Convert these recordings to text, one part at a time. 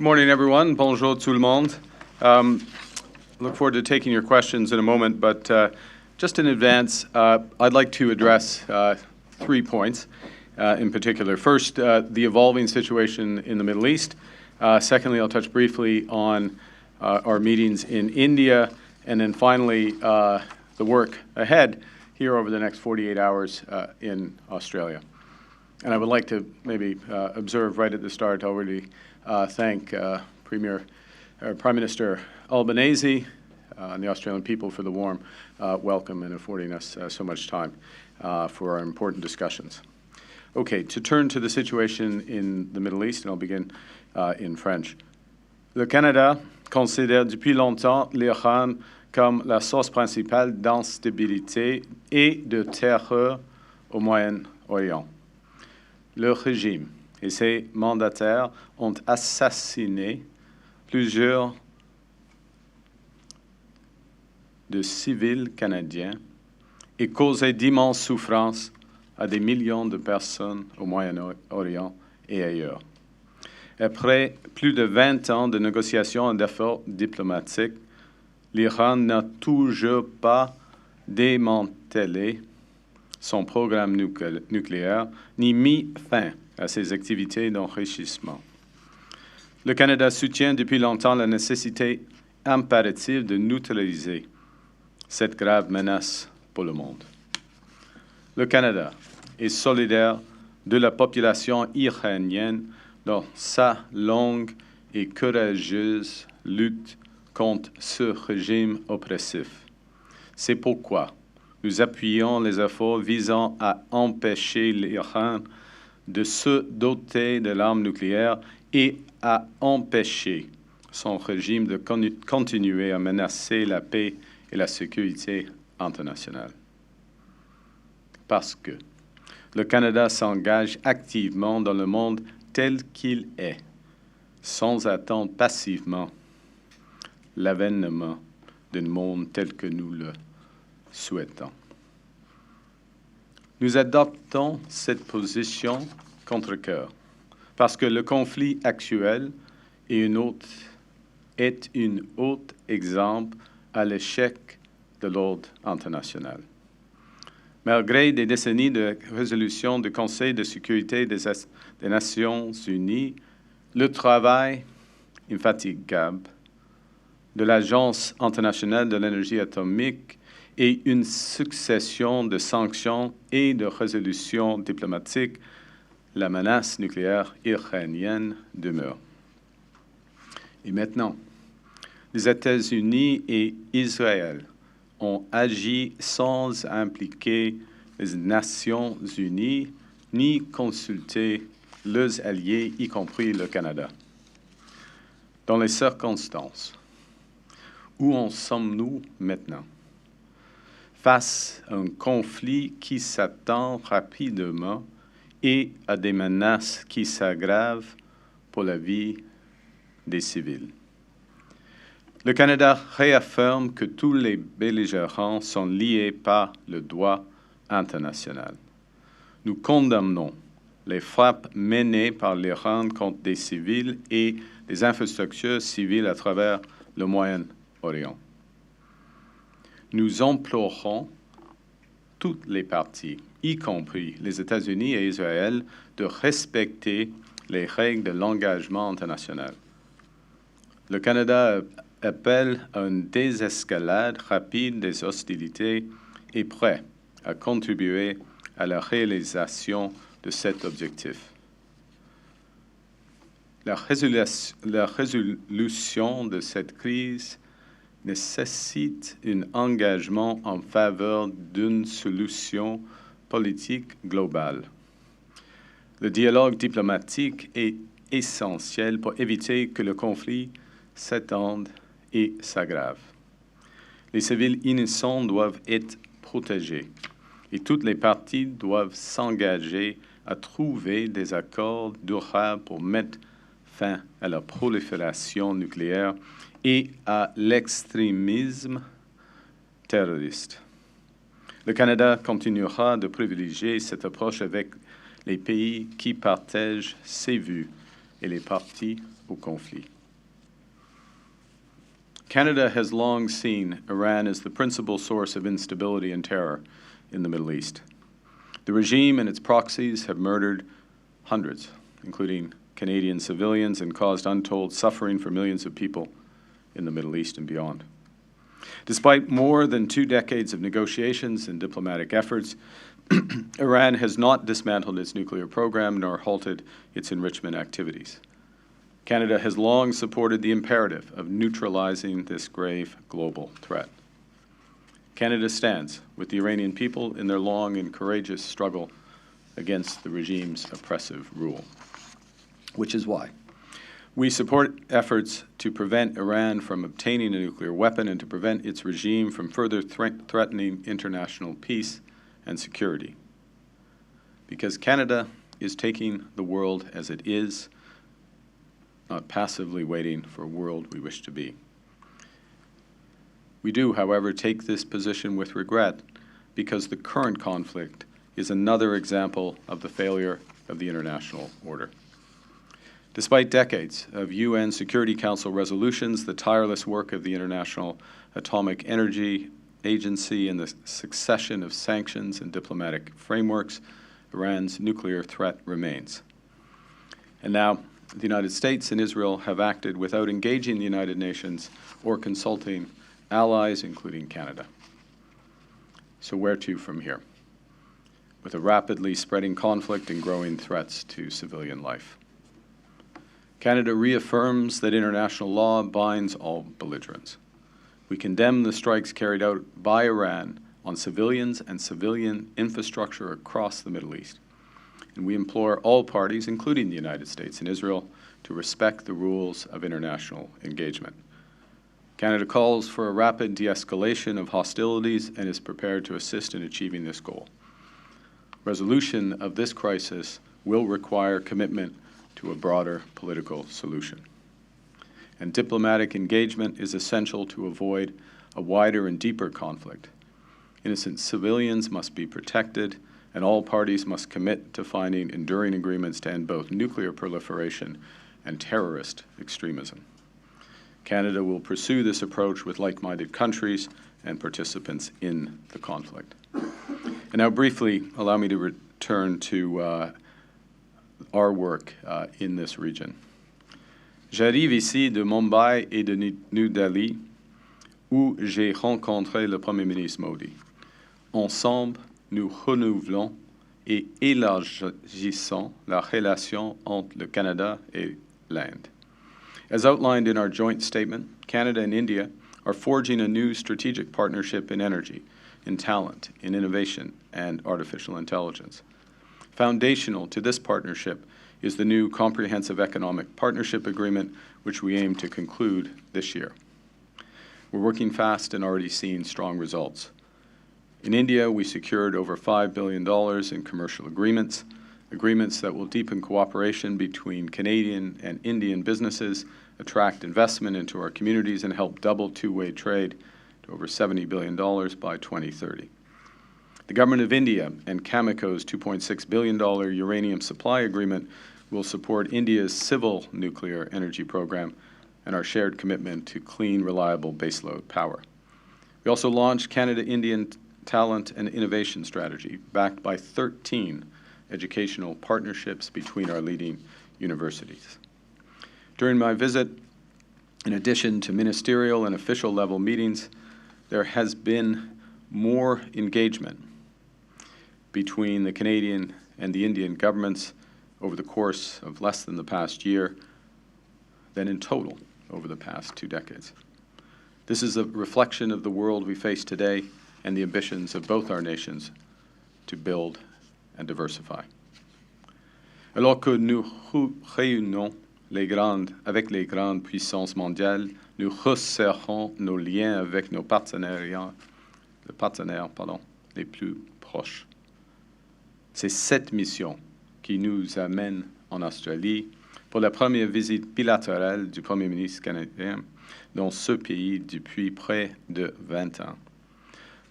Good morning, everyone. Bonjour tout le monde. Look forward to taking your questions in a moment, but just in advance, I'd like to address 3 points in particular. First, the evolving situation in the Middle East. Secondly, I'll touch briefly on our meetings in India. And then finally, the work ahead here over the next 48 hours in Australia. And I would like to maybe observe right at the start already thank Prime Minister Albanese and the Australian people for the warm welcome and affording us so much time for our important discussions. Okay, to turn to the situation in the Middle East, and I'll begin in French. Le Canada considère depuis longtemps l'Iran comme la source principale d'instabilité et de terreur au Moyen-Orient. Le régime et ses mandataires ont assassiné plusieurs de civils canadiens et causé d'immenses souffrances à des millions de personnes au Moyen-Orient et ailleurs. Après plus de 20 ans de négociations et d'efforts diplomatiques, l'Iran n'a toujours pas démantelé son programme nucléaire ni mis fin à ses activités d'enrichissement. Le Canada soutient depuis longtemps la nécessité impérative de neutraliser cette grave menace pour le monde. Le Canada est solidaire de la population iranienne dans sa longue et courageuse lutte contre ce régime oppressif. C'est pourquoi nous appuyons les efforts visant à empêcher l'Iran de se doter de l'arme nucléaire et à empêcher son régime de continuer à menacer la paix et la sécurité internationale. Parce que le Canada s'engage activement dans le monde tel qu'il est, sans attendre passivement l'avènement d'un monde tel que nous le souhaitons. Nous adoptons cette position contre cœur parce que le conflit actuel est un autre exemple à l'échec de l'ordre international. Malgré des décennies de résolutions du Conseil de sécurité des Nations unies, le travail infatigable de l'Agence internationale de l'énergie atomique et une succession de sanctions et de résolutions diplomatiques, la menace nucléaire iranienne demeure. Et maintenant, les États-Unis et Israël ont agi sans impliquer les Nations unies ni consulter leurs alliés, y compris le Canada. Dans les circonstances, où en sommes-nous maintenant? Face à un conflit qui s'attend rapidement et à des menaces qui s'aggravent pour la vie des civils. Le Canada réaffirme que tous les belligérants sont liés par le droit international. Nous condamnons les frappes menées par l'Iran contre des civils et des infrastructures civiles à travers le Moyen-Orient. Nous implorons toutes les parties, y compris les États-Unis et Israël, de respecter les règles de l'engagement international. Le Canada appelle à une désescalade rapide des hostilités et prêt à contribuer à la réalisation de cet objectif. La résolution de cette crise nécessite un engagement en faveur d'une solution politique globale. Le dialogue diplomatique est essentiel pour éviter que le conflit s'étende et s'aggrave. Les civils innocents doivent être protégés et toutes les parties doivent s'engager à trouver des accords durables pour mettre fin à la prolifération nucléaire et à l'extrémisme terroriste. Le Canada continuera de privilégier cette approche avec les pays qui partagent ses vues et les parties au conflit. Canada has long seen Iran as the principal source of instability and terror in the Middle East. The regime and its proxies have murdered hundreds, including Canadian civilians, and caused untold suffering for millions of people in the Middle East and beyond. Despite more than 2 decades of negotiations and diplomatic efforts, Iran has not dismantled its nuclear program nor halted its enrichment activities. Canada has long supported the imperative of neutralizing this grave global threat. Canada stands with the Iranian people in their long and courageous struggle against the regime's oppressive rule, which is why we support efforts to prevent Iran from obtaining a nuclear weapon and to prevent its regime from further threatening international peace and security. Because Canada is taking the world as it is, not passively waiting for a world we wish to be. We do, however, take this position with regret because the current conflict is another example of the failure of the international order. Despite decades of UN Security Council resolutions, the tireless work of the International Atomic Energy Agency, and the succession of sanctions and diplomatic frameworks, Iran's nuclear threat remains. And now, the United States and Israel have acted without engaging the United Nations or consulting allies, including Canada. So where to from here? With a rapidly spreading conflict and growing threats to civilian life. Canada reaffirms that international law binds all belligerents. We condemn the strikes carried out by Iran on civilians and civilian infrastructure across the Middle East. And we implore all parties, including the United States and Israel, to respect the rules of international engagement. Canada calls for a rapid de-escalation of hostilities and is prepared to assist in achieving this goal. Resolution of this crisis will require commitment to a broader political solution. And diplomatic engagement is essential to avoid a wider and deeper conflict. Innocent civilians must be protected, and all parties must commit to finding enduring agreements to end both nuclear proliferation and terrorist extremism. Canada will pursue this approach with like-minded countries and participants in the conflict. And now briefly, allow me to return to our work in this region. J'arrive ici de Mumbai et de New Delhi, où j'ai rencontré le Premier ministre Modi. Ensemble, nous renouvelons et élargissons la relation entre le Canada et l'Inde. As outlined in our joint statement, Canada and India are forging a new strategic partnership in energy, in talent, in innovation, and artificial intelligence. Foundational to this partnership is the new Comprehensive Economic Partnership Agreement, which we aim to conclude this year. We're working fast and already seeing strong results. In India, we secured over $5 billion in commercial agreements that will deepen cooperation between Canadian and Indian businesses, attract investment into our communities, and help double two-way trade to over $70 billion by 2030. The Government of India and Cameco's $2.6 billion uranium supply agreement will support India's civil nuclear energy program and our shared commitment to clean, reliable baseload power. We also launched Canada-Indian Talent and Innovation Strategy, backed by 13 educational partnerships between our leading universities. During my visit, in addition to ministerial and official level meetings, there has been more engagement between the Canadian and the Indian governments over the course of less than the past year than in total over the past 2 decades. This is a reflection of the world we face today and the ambitions of both our nations to build and diversify. Alors que nous réunons avec les grandes puissances mondiales, nous resserrons nos liens avec nos partenaires les plus proches. C'est cette mission qui nous amène en Australie pour la première visite bilatérale du Premier ministre canadien dans ce pays depuis près de 20 ans.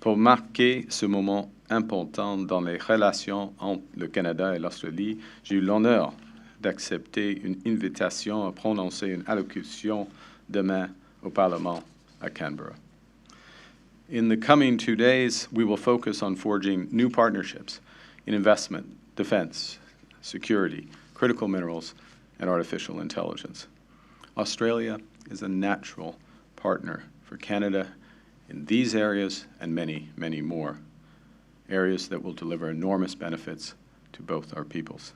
Pour marquer ce moment important dans les relations entre le Canada et l'Australie, j'ai eu l'honneur d'accepter une invitation à prononcer une allocution demain au Parlement à Canberra. In the coming 2 days, we will focus on forging new partnerships in investment, defense, security, critical minerals, and artificial intelligence. Australia is a natural partner for Canada in these areas and many, many more, areas that will deliver enormous benefits to both our peoples.